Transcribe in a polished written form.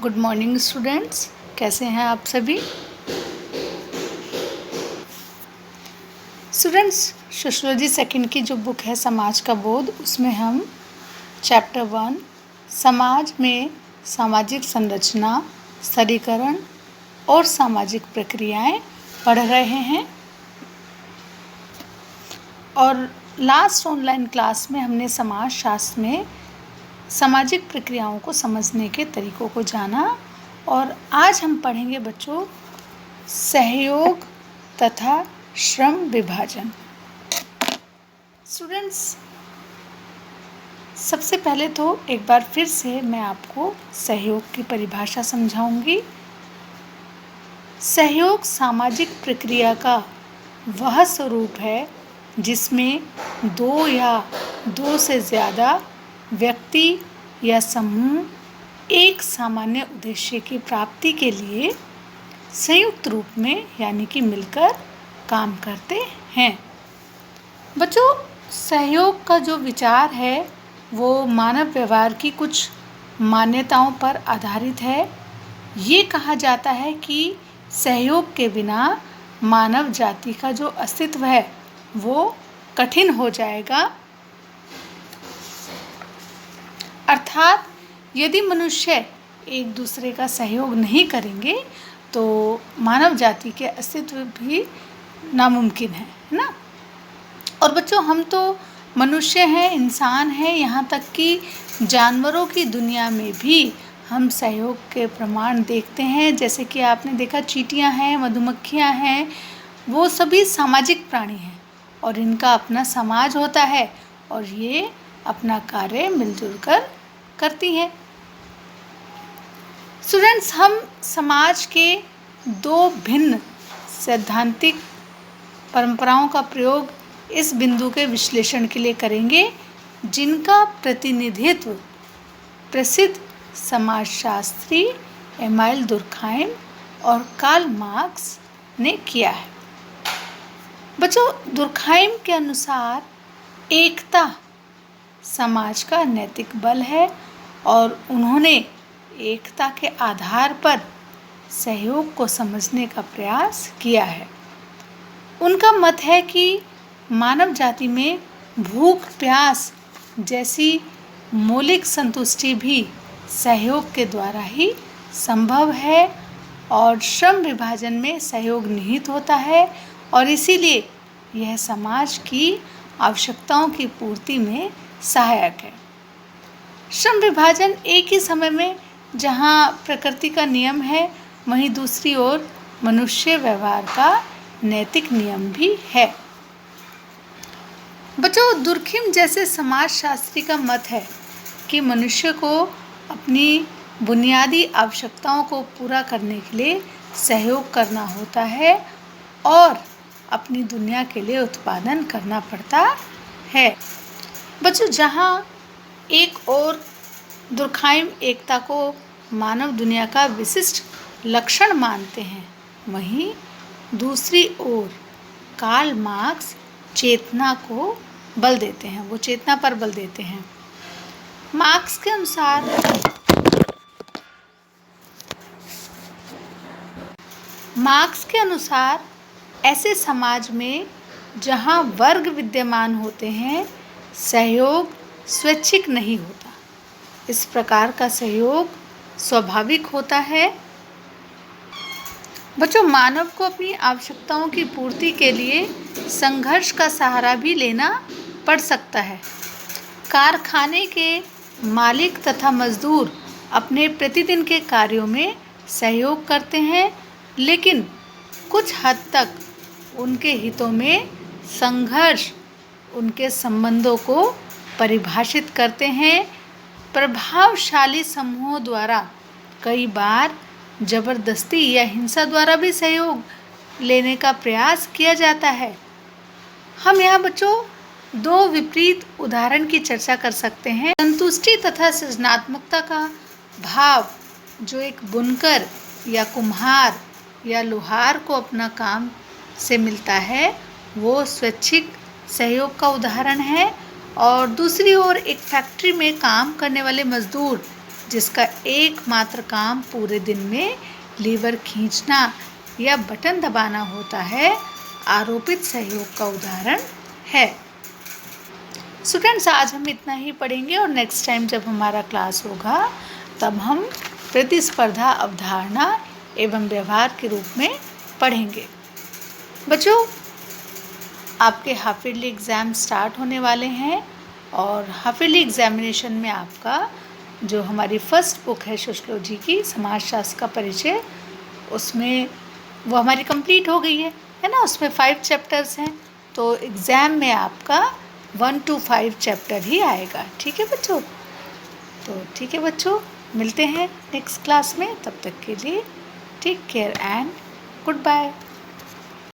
Good morning students, कैसे हैं आप सभी। स्टूडेंट्स, सोशियोलॉजी सेकंड की जो बुक है समाज का बोध, उसमें हम चैप्टर 1 समाज में सामाजिक संरचना, स्तरीकरण और सामाजिक प्रक्रियाएं पढ़ रहे हैं। और लास्ट ऑनलाइन क्लास में हमने समाज शास्त्र में सामाजिक प्रक्रियाओं को समझने के तरीकों को जाना और आज हम पढ़ेंगे बच्चों सहयोग तथा श्रम विभाजन। स्टूडेंट्स, सबसे पहले तो एक बार फिर से मैं आपको सहयोग की परिभाषा समझाऊंगी। सहयोग सामाजिक प्रक्रिया का वह स्वरूप है जिसमें दो या दो से ज़्यादा व्यक्ति या समूह एक सामान्य उद्देश्य की प्राप्ति के लिए संयुक्त रूप में यानी कि मिलकर काम करते हैं। बच्चों, सहयोग का जो विचार है वो मानव व्यवहार की कुछ मान्यताओं पर आधारित है। ये कहा जाता है कि सहयोग के बिना मानव जाति का जो अस्तित्व है वो कठिन हो जाएगा। अर्थात यदि मनुष्य एक दूसरे का सहयोग नहीं करेंगे तो मानव जाति के अस्तित्व भी नामुमकिन है ना। और बच्चों, हम तो मनुष्य हैं, इंसान हैं, यहाँ तक कि जानवरों की दुनिया में भी हम सहयोग के प्रमाण देखते हैं। जैसे कि आपने देखा चींटियाँ हैं, मधुमक्खियाँ हैं, वो सभी सामाजिक प्राणी हैं और इनका अपना समाज होता है और ये अपना कार्य मिलजुल कर करती हैं। स्टूडेंट्स, हम समाज के दो भिन्न सैद्धांतिक परंपराओं का प्रयोग इस बिंदु के विश्लेषण के लिए करेंगे जिनका प्रतिनिधित्व प्रसिद्ध समाजशास्त्री एमाइल दुर्खाइम और कार्ल मार्क्स ने किया है। बच्चों, दुर्खाइम के अनुसार एकता समाज का नैतिक बल है और उन्होंने एकता के आधार पर सहयोग को समझने का प्रयास किया है। उनका मत है कि मानव जाति में भूख प्यास जैसी मौलिक संतुष्टि भी सहयोग के द्वारा ही संभव है और श्रम विभाजन में सहयोग निहित होता है और इसीलिए यह समाज की आवश्यकताओं की पूर्ति में सहायक है। श्रम विभाजन एक ही समय में जहाँ प्रकृति का नियम है वहीं दूसरी ओर मनुष्य व्यवहार का नैतिक नियम भी है। बच्चों, दुर्खिम जैसे समाजशास्त्री का मत है कि मनुष्य को अपनी बुनियादी आवश्यकताओं को पूरा करने के लिए सहयोग करना होता है और अपनी दुनिया के लिए उत्पादन करना पड़ता है। बच्चों, जहाँ एक और दुर्खाइम एकता को मानव दुनिया का विशिष्ट लक्षण मानते हैं, वहीं दूसरी ओर कार्ल मार्क्स चेतना को बल देते हैं, वो चेतना पर बल देते हैं। मार्क्स के अनुसार ऐसे समाज में जहाँ वर्ग विद्यमान होते हैं सहयोग स्वैच्छिक नहीं होता। इस प्रकार का सहयोग स्वाभाविक होता है। बच्चों, मानव को अपनी आवश्यकताओं की पूर्ति के लिए संघर्ष का सहारा भी लेना पड़ सकता है। कारखाने के मालिक तथा मजदूर अपने प्रतिदिन के कार्यों में सहयोग करते हैं, लेकिन कुछ हद तक उनके हितों में संघर्ष उनके संबंधों को परिभाषित करते हैं। प्रभावशाली समूहों द्वारा कई बार जबरदस्ती या हिंसा द्वारा भी सहयोग लेने का प्रयास किया जाता है। हम यहाँ बच्चों दो विपरीत उदाहरण की चर्चा कर सकते हैं। संतुष्टि तथा सृजनात्मकता का भाव जो एक बुनकर या कुम्हार या लोहार को अपना काम से मिलता है वो स्वैच्छिक सहयोग का उदाहरण है और दूसरी ओर एक फैक्ट्री में काम करने वाले मजदूर जिसका एकमात्र काम पूरे दिन में लीवर खींचना या बटन दबाना होता है, आरोपित सहयोग का उदाहरण है। स्टूडेंट्स, आज हम इतना ही पढ़ेंगे और नेक्स्ट टाइम जब हमारा क्लास होगा तब हम प्रतिस्पर्धा अवधारणा एवं व्यवहार के रूप में पढ़ेंगे। बच्चों, आपके हाफ ईयरली एग्ज़ाम स्टार्ट होने वाले हैं और हाफ ईयरली एग्जामिनेशन में आपका जो हमारी फर्स्ट बुक है सोशियोलॉजी की, समाजशास्त्र का परिचय, उसमें वो हमारी कंप्लीट हो गई है ना। उसमें 5 चैप्टर्स हैं, तो एग्ज़ाम में आपका 1 to 5 चैप्टर ही आएगा। ठीक है बच्चों? तो ठीक है बच्चों, मिलते हैं नेक्स्ट क्लास में। तब तक के लिए take care and good bye.